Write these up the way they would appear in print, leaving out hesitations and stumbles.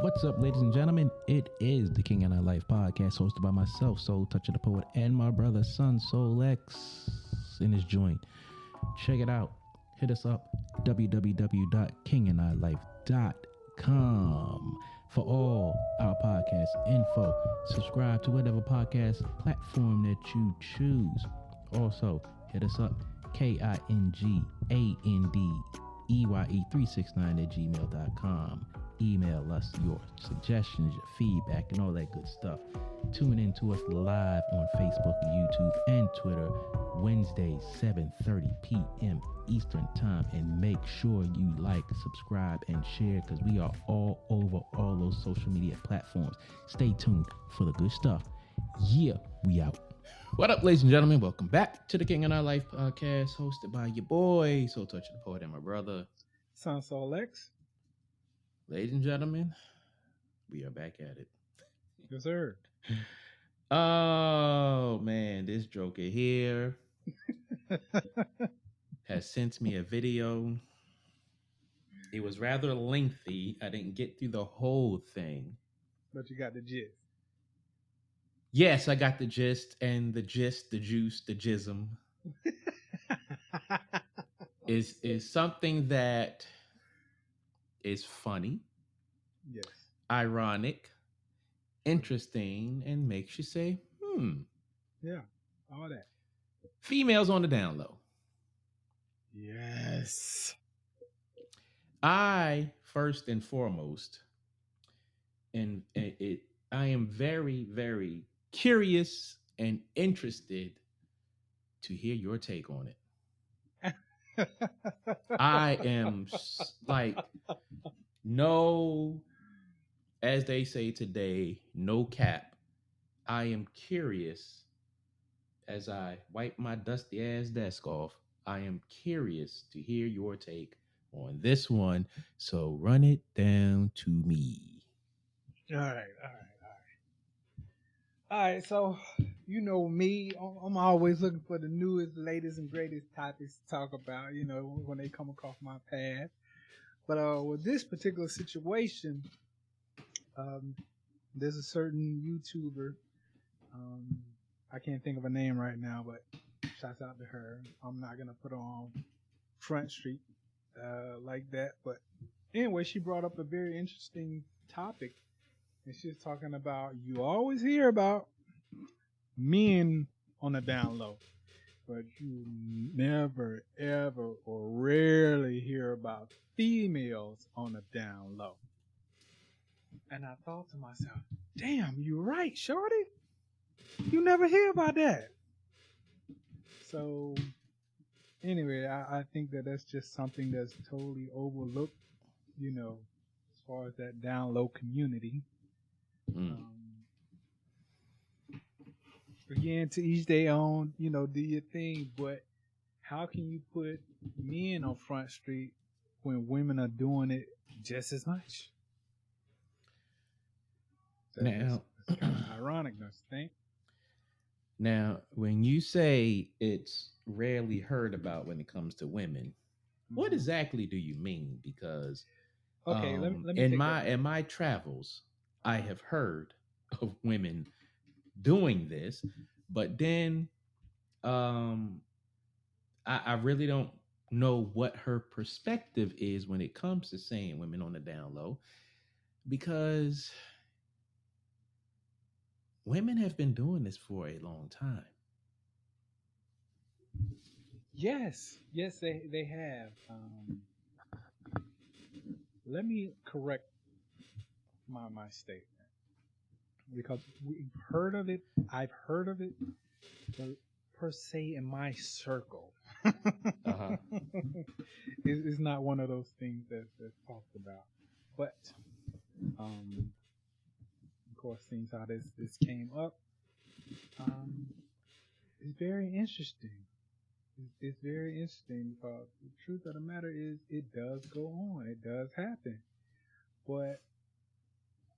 What's up, ladies and gentlemen? It is the King and I Life podcast, hosted by myself, Soul Toucher the Poet, and my brother, Son Soul X, in his joint. Check it out. Hit us up, www.kingandilife.com, for all our podcast info. Subscribe to whatever podcast platform that you choose. Also, hit us up, KINGANDEYE369@gmail.com. Email us your suggestions, your feedback, and all that good stuff. Tune in to us live on Facebook, YouTube, and Twitter, Wednesdays, 7:30 p.m. Eastern Time. And make sure you like, subscribe, and share, because we are all over all those social media platforms. Stay tuned for the good stuff. Yeah, we out. What up, ladies and gentlemen? Welcome back to the King and I Life podcast, hosted by your boy, Soul Toucher the Poet, and my brother, Son Soul X. Ladies and gentlemen, we are back at it. Yes, sir. Oh, man, this joker here has sent me a video. It was rather lengthy. I didn't get through the whole thing. But you got the gist. Yes, I got the gist, and the gist, the juice, the jism is something that is funny, yes, ironic, interesting, and makes you say, yeah, all that. Females on the down low. Yes. I, first and foremost, I am very, very curious and interested to hear your take on it. I am like, no, as they say today, no cap. I am curious as I wipe my dusty ass desk off. I am curious to hear your take on this one. So run it down to me. All right. So, you know me, I'm always looking for the newest, latest, and greatest topics to talk about, when they come across my path. But with this particular situation, there's a certain YouTuber, I can't think of a name right now, but shouts out to her. I'm not going to put her on Front Street like that. But anyway, she brought up a very interesting topic. And she's talking about, you always hear about men on the down low, but you never, ever, or rarely hear about females on the down low. And I thought to myself, damn, you're right, shorty. You never hear about that. So anyway, I think that's just something that's totally overlooked, as far as that down low community. Again, to each their own, do your thing, but how can you put men on Front Street when women are doing it just as much? Now, it's kind of ironic, don't you think? Now, when you say it's rarely heard about when it comes to women, what exactly do you mean? Because okay, let me in my travels, I have heard of women doing this, but then I really don't know what her perspective is when it comes to saying women on the down low, because women have been doing this for a long time. Yes, they have. Let me correct my statement, because we've heard of it. I've heard of it, but per se in my circle, it's not one of those things that's talked about. But of course, seeing how this came up, it's very interesting. It's very interesting, because the truth of the matter is, it does go on. It does happen. But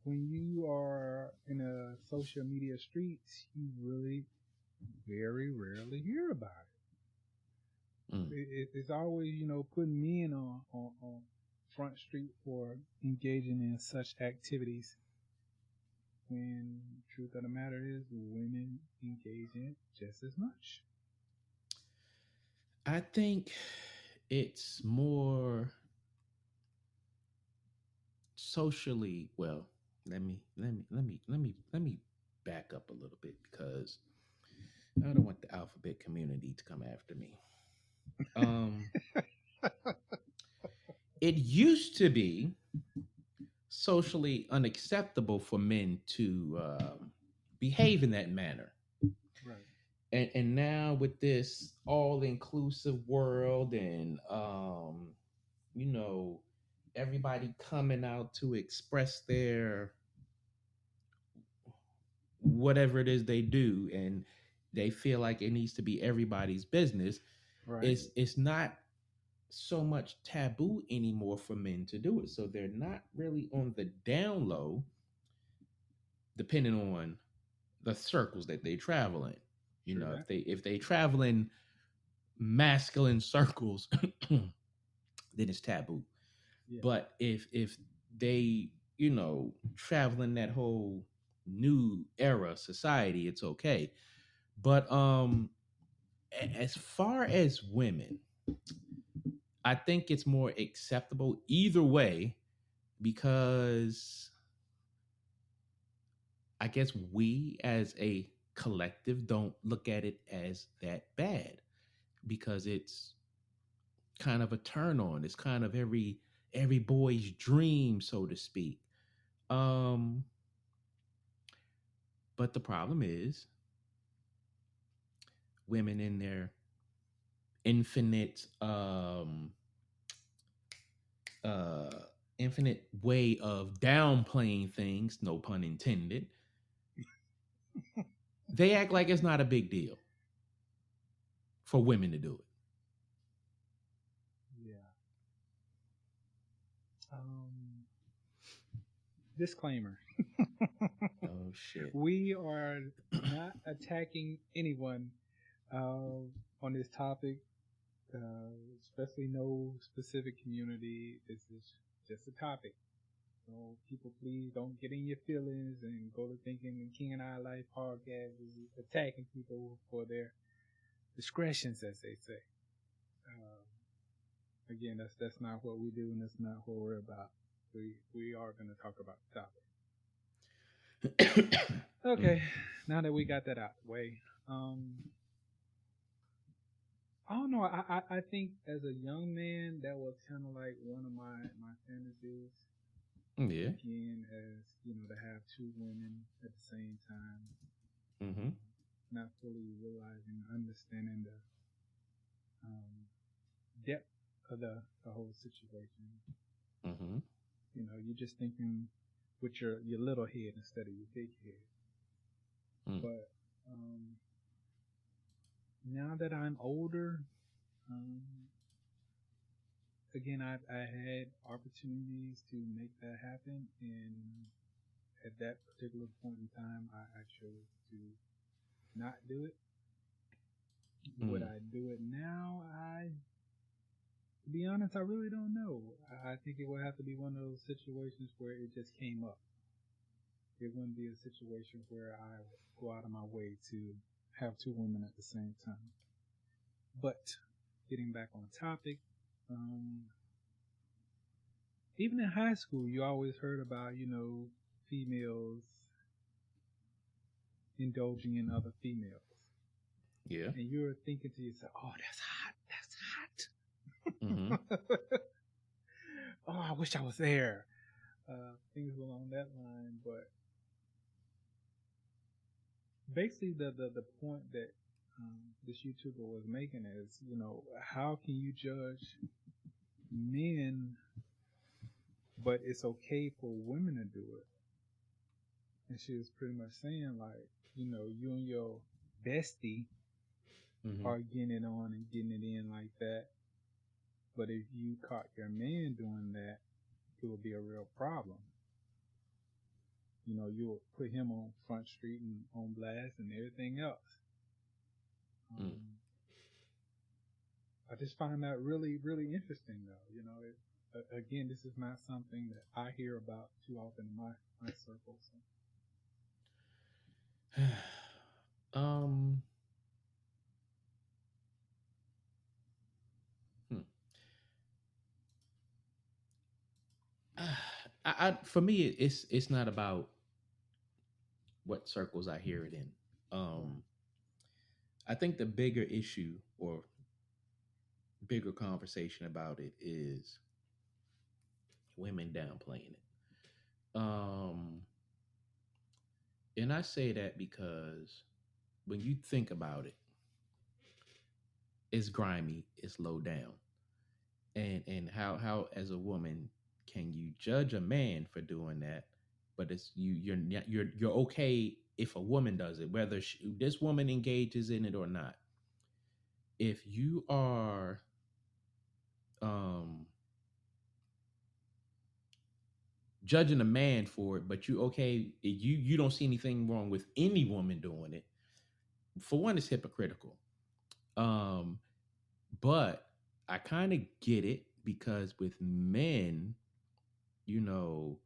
when you are in a social media streets, you really very rarely hear about it. it's always, putting men on Front Street for engaging in such activities when truth of the matter is women engage in it just as much. I think it's more socially well. Let me back up a little bit because I don't want the alphabet community to come after me. Um, it used to be socially unacceptable for men to behave in that manner. Right. And now with this all inclusive world and you know everybody coming out to express their whatever it is they do and they feel like it needs to be everybody's business, Right. it's not so much taboo anymore for men to do it, so they're not really on the down low depending on the circles that they travel in. You True know, that. if they travel in masculine circles, then it's taboo. Yeah. But if they, travel in that whole new era society, it's okay. But as far as women, I think it's more acceptable either way because I guess we as a collective don't look at it as that bad because it's kind of a turn on. It's kind of every boy's dream, so to speak. Um, but the problem is women in their infinite uh infinite way of downplaying things, no pun intended, they act like it's not a big deal for women to do it. Yeah. Disclaimer. Oh shit. We are not attacking anyone on this topic, especially no specific community. This is just a topic. So people, please don't get in your feelings and go to thinking the King and I Life podcast is attacking people for their discretions, as they say. Again, that's not what we do, and that's not what we're about. We are going to talk about the topic. Okay, now that we got that out the way, I don't know. I think as a young man, that was kind of like one of my fantasies. Yeah. Again, as to have two women at the same time, Mm-hmm. not fully realizing, understanding the depth of the whole situation. Mm-hmm. You're just thinking with your little head instead of your big head. Mm. But now that I'm older, again, I had opportunities to make that happen, and at that particular point in time, I chose to not do it. Would I do it now? To be honest, I really don't know. I think it would have to be one of those situations where it just came up. It wouldn't be a situation where I would go out of my way to have two women at the same time. But getting back on topic, even in high school, you always heard about, females indulging in other females. Yeah. And you're thinking to yourself, oh, that's hot. That's hot. Mm-hmm. Oh, I wish I was there. Things along that line. But basically, the point that this YouTuber was making is, how can you judge men, but it's okay for women to do it? And she was pretty much saying, like, you and your bestie are getting it on and getting it in like that. But if you caught your man doing that, it would be a real problem. You would put him on Front Street and on blast and everything else. I just find that really, really interesting, though. You know, again, this is not something that I hear about too often in my circle. um, hmm. For me, it's not about what circles I hear it in. Right, Um, I think the bigger issue or bigger conversation about it is women downplaying it. Um, and I say that because when you think about it, it's grimy, it's low down. And how as a woman can you judge a man for doing that, but you're okay if a woman does it, whether this woman engages in it or not. If you are um judging a man for it, but you okay, you don't see anything wrong with any woman doing it. For one, it's hypocritical. Um, but I kind of get it because with men, you know,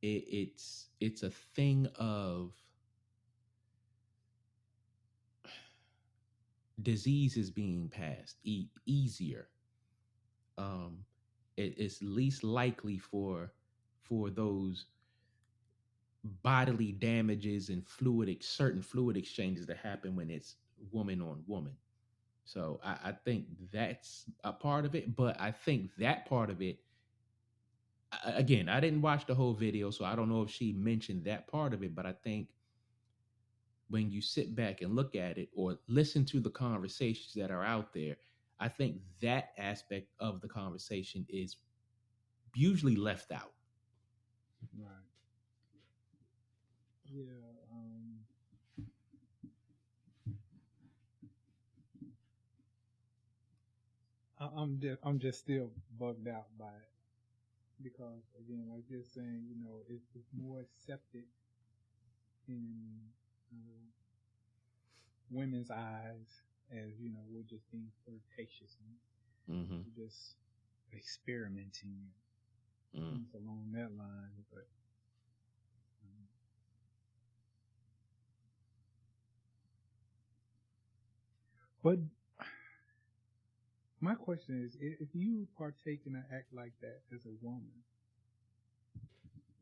it's a thing of diseases being passed easier. Um, it's least likely for those bodily damages and certain fluid exchanges that happen when it's woman on woman. So I think that's a part of it, but I think that part of it, again, I didn't watch the whole video, so I don't know if she mentioned that part of it, but I think when you sit back and look at it or listen to the conversations that are out there, I think that aspect of the conversation is usually left out. right. Yeah. I'm just still bugged out by it because again, like you're saying, you know, it's more accepted in uh, women's eyes as you know we're just being flirtatious and Mm-hmm. we're just experimenting and Mm. things along that line. Um, but my question is, if you partake in an act like that as a woman,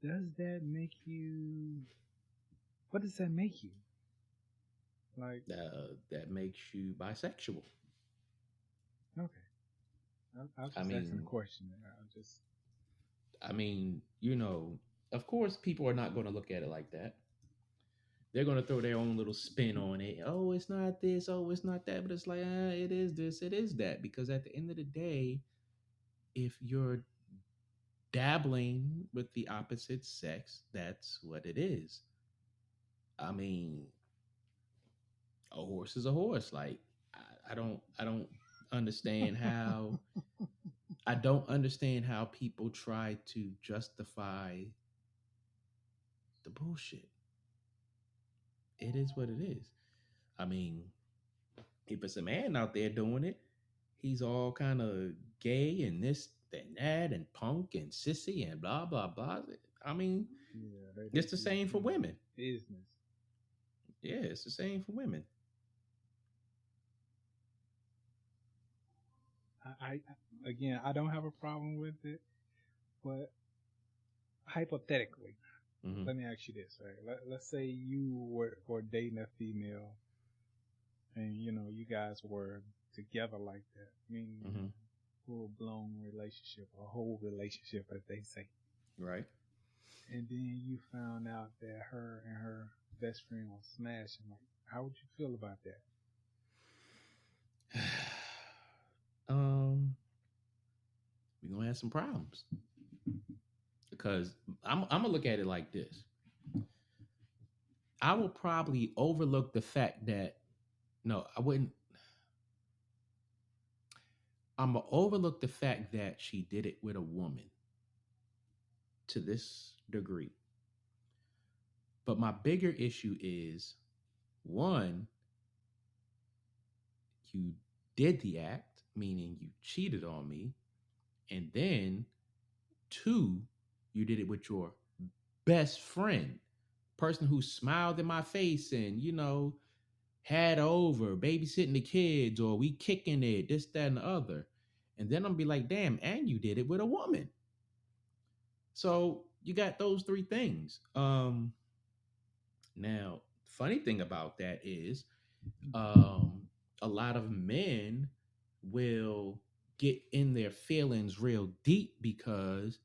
does that make you? What does that make you? Like, That makes you bisexual. okay, I was I just asking a mean, question. I just, you know, of course, people are not going to look at it like that. They're going to throw their own little spin on it. Oh, it's not this. Oh, it's not that. But it's like, it is this. It is that. Because at the end of the day, if you're dabbling with the opposite sex, that's what it is. I mean, a horse is a horse. Like, I don't understand how, I don't understand how people try to justify the bullshit. It is what it is. I mean, if it's a man out there doing it, he's all kind of gay and this and that and punk and sissy and blah blah blah. I mean, yeah, they it's the just same for you know women. business. Yeah, it's the same for women. I again, I don't have a problem with it, but hypothetically, Mm-hmm. let me ask you this, right? Let's say you were dating a female and you know you guys were together like that, meaning you Mm-hmm. know full blown relationship, a whole relationship, as they say, Right. and then you found out that her and her best friend was smashing. Like, how would you feel about that? um, we're gonna have some problems because I'm gonna look at it like this. I will probably overlook the fact that no, I wouldn't. I'm gonna overlook the fact that she did it with a woman to this degree. But my bigger issue is one, you did the act. meaning you cheated on me, and then two, you did it with your best friend, person who smiled in my face and had over, babysitting the kids, or we kicking it, this, that, and the other. And then I'm be like, damn, and you did it with a woman. So you got those three things. Now, funny thing about that is, a lot of men will get in their feelings real deep because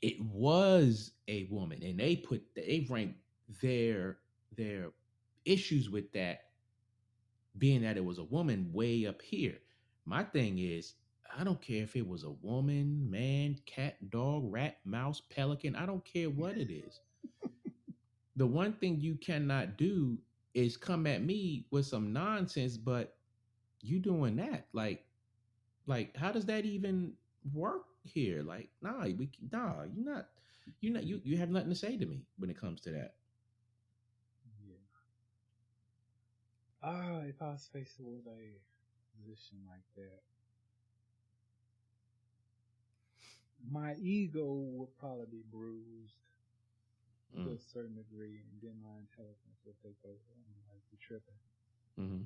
it was a woman, and they rank their issues with that, being that it was a woman, way up here. My thing is, I don't care if it was a woman, man, cat, dog, rat, mouse, pelican. I don't care what it is. The one thing you cannot do is come at me with some nonsense, but you doing that. Like how does that even work here? Like, you have nothing to say to me when it comes to that. Yeah. If I was faced with a position like that, my ego would probably be bruised to a certain degree, and then my intelligence would take over and like be tripping. Mm-hmm.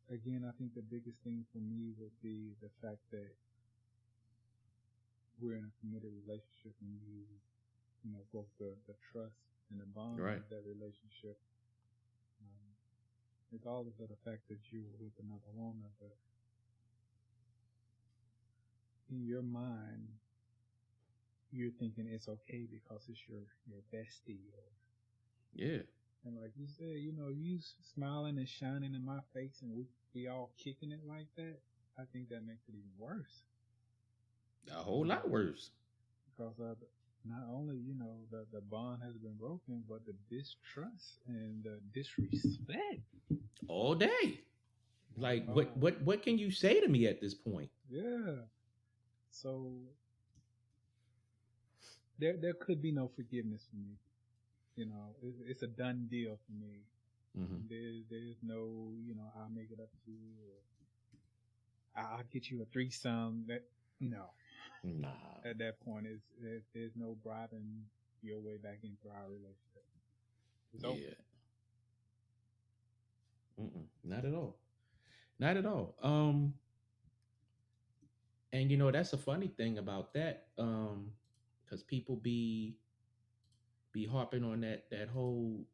Again, I think the biggest thing for me would be the fact that we're in a committed relationship, and both the trust and the bond Right. of that relationship, regardless of the fact that you were with another woman, but in your mind, you're thinking it's okay because it's your bestie, Yeah. and like you said, you smiling and shining in my face, and we all kicking it like that. I think that makes it even worse. A whole lot worse. Because not only the bond has been broken, but the distrust and the disrespect All day. Like, what can you say to me at this point? Yeah. So there could be no forgiveness for me. It's a done deal for me. Mm-hmm. There's no I'll make it up to you, or I'll get you a threesome. That Nah. at that point there's no bribing your way back into our relationship. It's over. Not at all. Not at all. And that's a funny thing about that. Because people be harping on that whole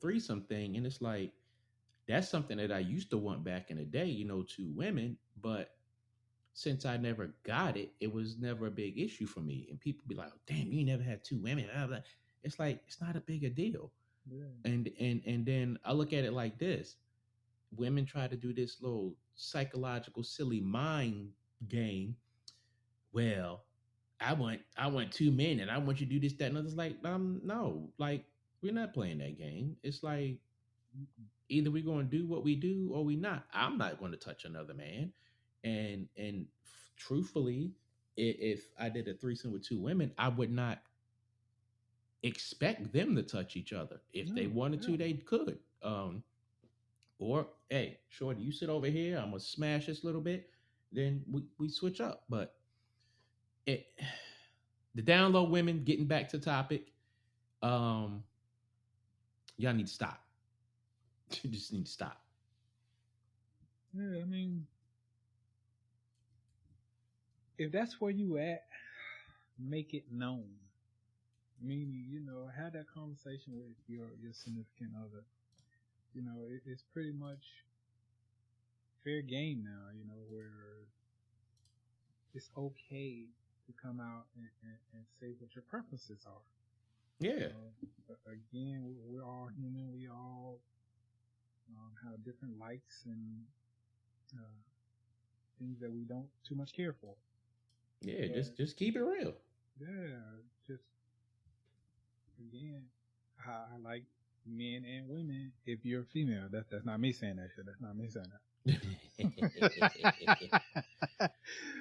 threesome thing, and it's like that's something that I used to want back in the day. Two women, but since I never got it, it was never a big issue for me. And people be like, "Damn, you never had two women." Blah, blah. It's like it's not a big a deal. Yeah. And then I look at it like this: women try to do this little psychological, silly mind game. Well, I want two men, and I want you to do this, that, and others. Like, no, like we're not playing that game. It's like either we're going to do what we do or we not. I'm not going to touch another man, and truthfully, if I did a threesome with two women, I would not expect them to touch each other. If they wanted to, they could. Or hey, shorty, you sit over here. I'm gonna smash this little bit. Then we switch up. But it, the down low women, getting back to topic, y'all need to stop. You just need to stop. Yeah, I mean, if that's where you at, make it known. Meaning, have that conversation with your significant other. It's pretty much fair game now. Where it's okay to come out and say what your preferences are. Yeah. Again, we're all human. We all have different likes and things that we don't too much care for. Yeah, just keep it real. Yeah, just again, I like men and women. If you're a female, that's not me saying that shit. That's not me saying that.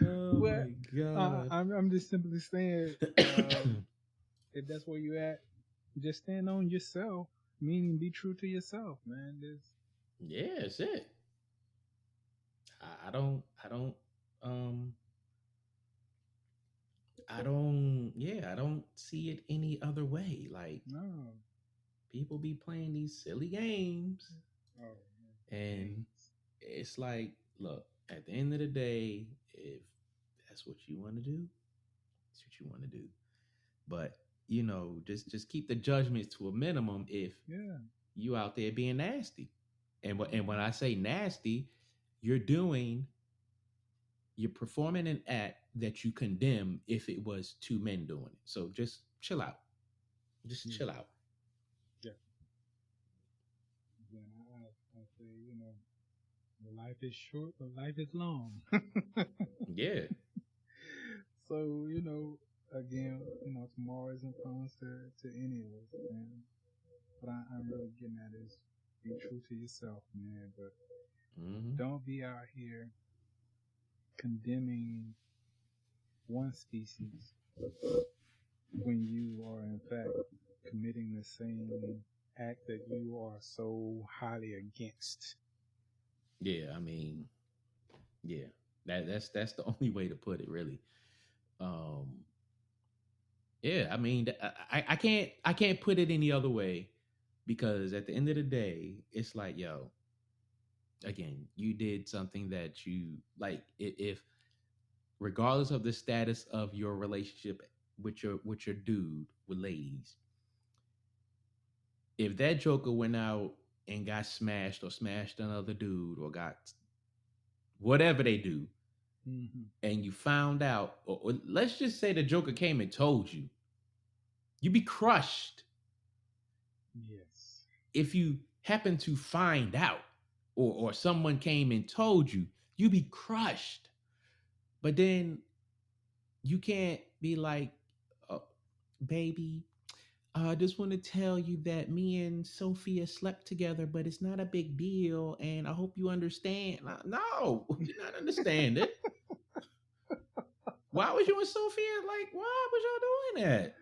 Oh my god! I'm just simply saying, if that's where you at, just stand on yourself. Meaning, be true to yourself, man. Yeah, that's it. um I don't see it any other way. Like, No. people be playing these silly games, Oh, and it's like, look, at the end of the day, if that's what you want to do, that's what you want to do. But just keep the judgments to a minimum if yeah. you out there being nasty. And when I say nasty, you're doing you're performing an act that you condemn if it was two men doing it. So just chill out. Just chill out. Yeah. Then I say, the life is short, but life is long. Yeah. So, again, tomorrow isn't promised to any of us, man. But I'm really getting at is be true to yourself, man. But don't be out here condemning one species when you are in fact committing the same act that you are so highly against. Yeah, I mean, yeah. That's the only way to put it, really. Um, yeah, I mean, I can't put it any other way, because at the end of the day, it's like, yo, again, you did something that you like. If regardless of the status of your relationship with your dude, with ladies, if that joker went out and got smashed or smashed another dude or got whatever they do, and you found out, or let's just say the joker came and told you, you'd be crushed. Yes. If you happen to find out, or someone came and told you, you'd be crushed. But then you can't be like, oh, baby, I just want to tell you that me and Sophia slept together, but it's not a big deal, and I hope you understand. No, you're not understanding. Why was you and Sophia, like, why was y'all doing that?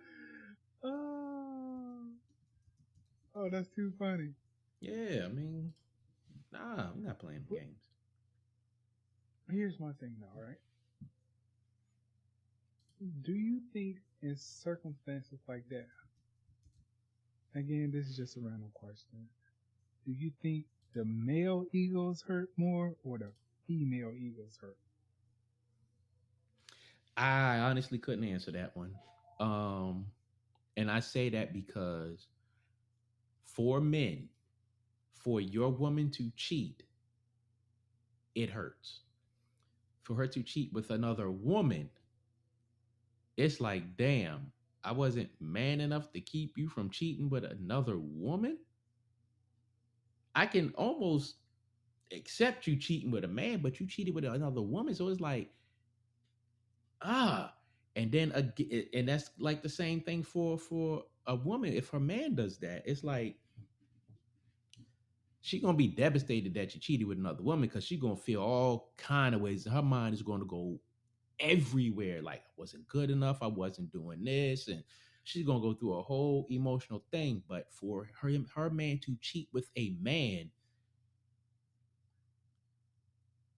Oh, that's too funny. Yeah, I mean, nah, I'm not playing games. Here's my thing, though, right? Do you think in circumstances like that, again, this is just a random question, do you think the male egos hurt more or the female egos hurt? I honestly couldn't answer that one. And I say that because for men, for your woman to cheat, it hurts. For her to cheat with another woman, it's like, damn, I wasn't man enough to keep you from cheating with another woman. I can almost accept you cheating with a man, but you cheated with another woman. So it's like, ah. And then again, and that's like the same thing for a woman. If her man does that, it's like, she gonna be devastated that you cheated with another woman, because she gonna feel all kind of ways. Her mind is going to go everywhere. Like, I wasn't good enough. I wasn't doing this, and she's gonna go through a whole emotional thing. But for her man to cheat with a man,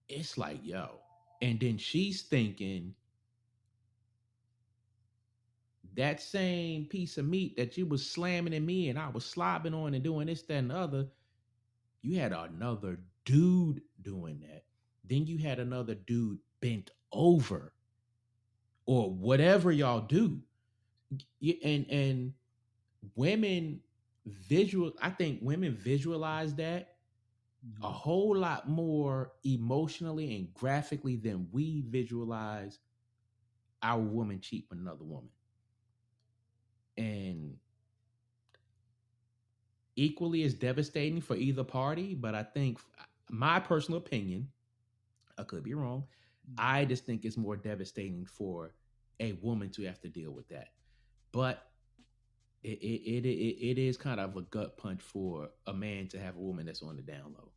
it's like, yo. And then she's thinking, that same piece of meat that you was slamming in me and I was slobbing on and doing this, that, and the other, you had another dude doing that. Then you had another dude bent over, or whatever y'all do. And women I think women visualize that a whole lot more emotionally and graphically than we visualize our woman cheat with another woman. And equally as devastating for either party, but I think, my personal opinion, I could be wrong, I just think it's more devastating for a woman to have to deal with that. But it is kind of a gut punch for a man to have a woman that's on the down low.